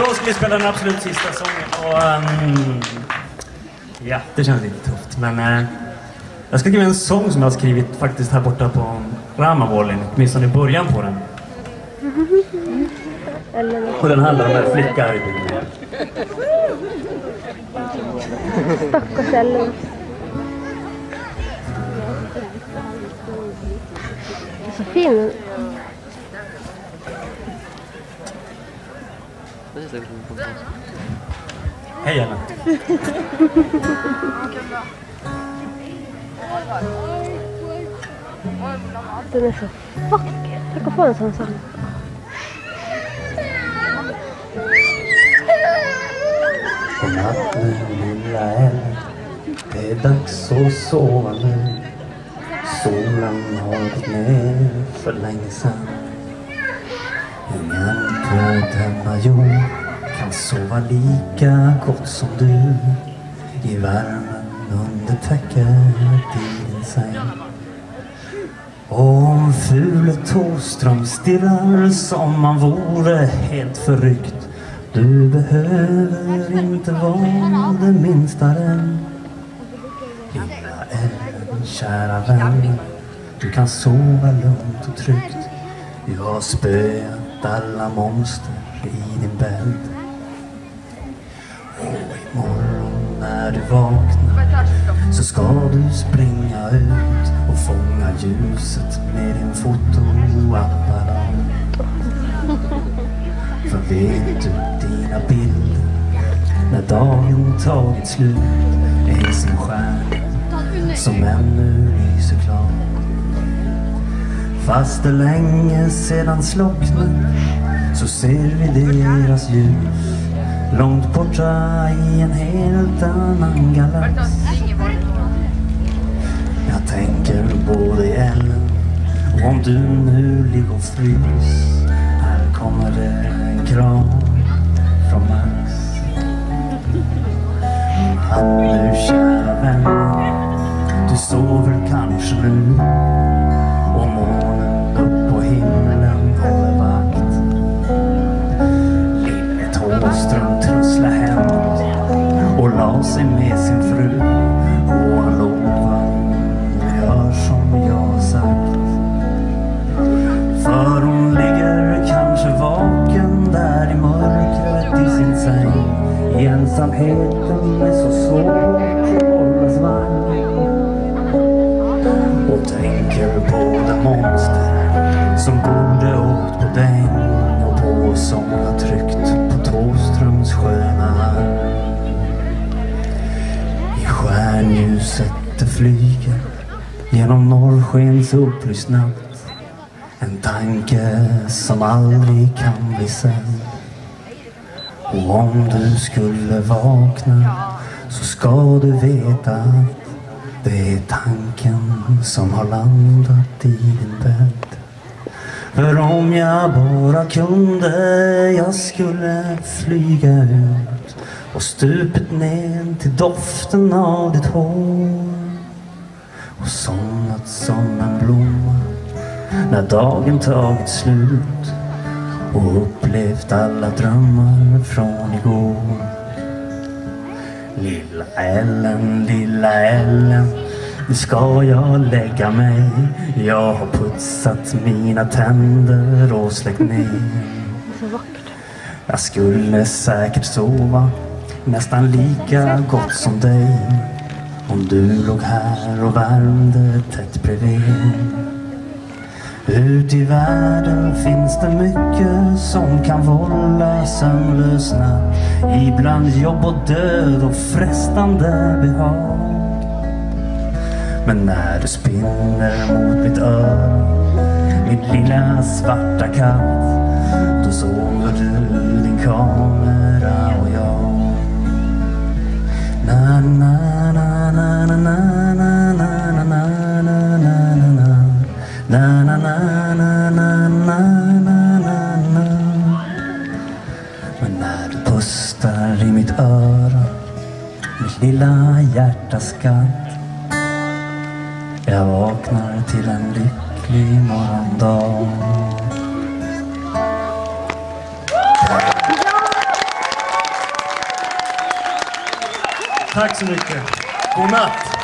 Då ska vi spela den absolut sista sången. Och, ja, det känns lite tufft. Men jag ska skriva en sång som jag har skrivit faktiskt här borta på Ramavålin. Åtminstone i början på den. Och den handlar om en flicka här i bygden. Stackars Ellen. Det är så fin. Hej Ellen. Den är så vacker. Jag kan få en sån sång. Godnatt nu lilla Ellen, det är dags att sova nu. Solen har gått ner för länge sedan. Ingen på denna jord kan sova lika gott som du. I värmen under täcket i din säng. Och om fule Thåström stirrar som man vore helt förryckt. Du behöver inte vara det minsta rädd. Lilla Ellen, kära vän, du kan sova lugnt och tryggt. Jag har spöat alla monster i din bädd. Och imorgon när du vaknar så ska du springa ut och fånga ljuset med din fotoapparat. För vet du, dina bilder när dagen tagit slut är som stjärnor som ännu lyser klart. Fast det länge sedan slocknat så ser vi deras ljus långt borta i en helt annan galax. Jag tänker på dig Ellen, och om du nu ligger och frys, här kommer det en kram från Max. Att nu kära vän, du sover kanske nu, och månen upp på himlen håller vakt. Lille Thåström trusslar hem och la sig med sin fru, och han lovar och gör som jag har sagt. För hon ligger kanske vaken där i mörkret i sin säng. I ensamheten är så svårt att hållas varm. Och tänker på det monster som borde åkt på däng och på som har tryckt på Thåströms sköna arm. I stjärnljuset det flyger genom norrskens upplyst natt. En tanke som aldrig kan bli sedd. Och om du skulle vakna så ska du veta att det är tanken som har landat i din bädd. För om jag bara kunde, jag skulle flyga ut och stupet ner till doften av ditt hår. Och somnat som en blomma när dagen tagit slut och upplevt alla drömmar från igår. Lilla Ellen, nu ska jag lägga mig. Jag har putsat mina tänder och släckt ner. Jag skulle säkert sova nästan lika gott som dig om du låg här och värmde tätt bredvid. Ut i världen finns det mycket som kan vålla sömnlös natt. Ibland jobb och död och frestande behag. Men när du spinner mot mitt öra, min lilla svarta katt, då sover du din kamera och jag. Na na na na na na na na na na na na na na. Men när du pustar i mitt öra, mitt lilla hjärtas skatt, jag vaknar till en lycklig morgondag. Tack så mycket. God natt.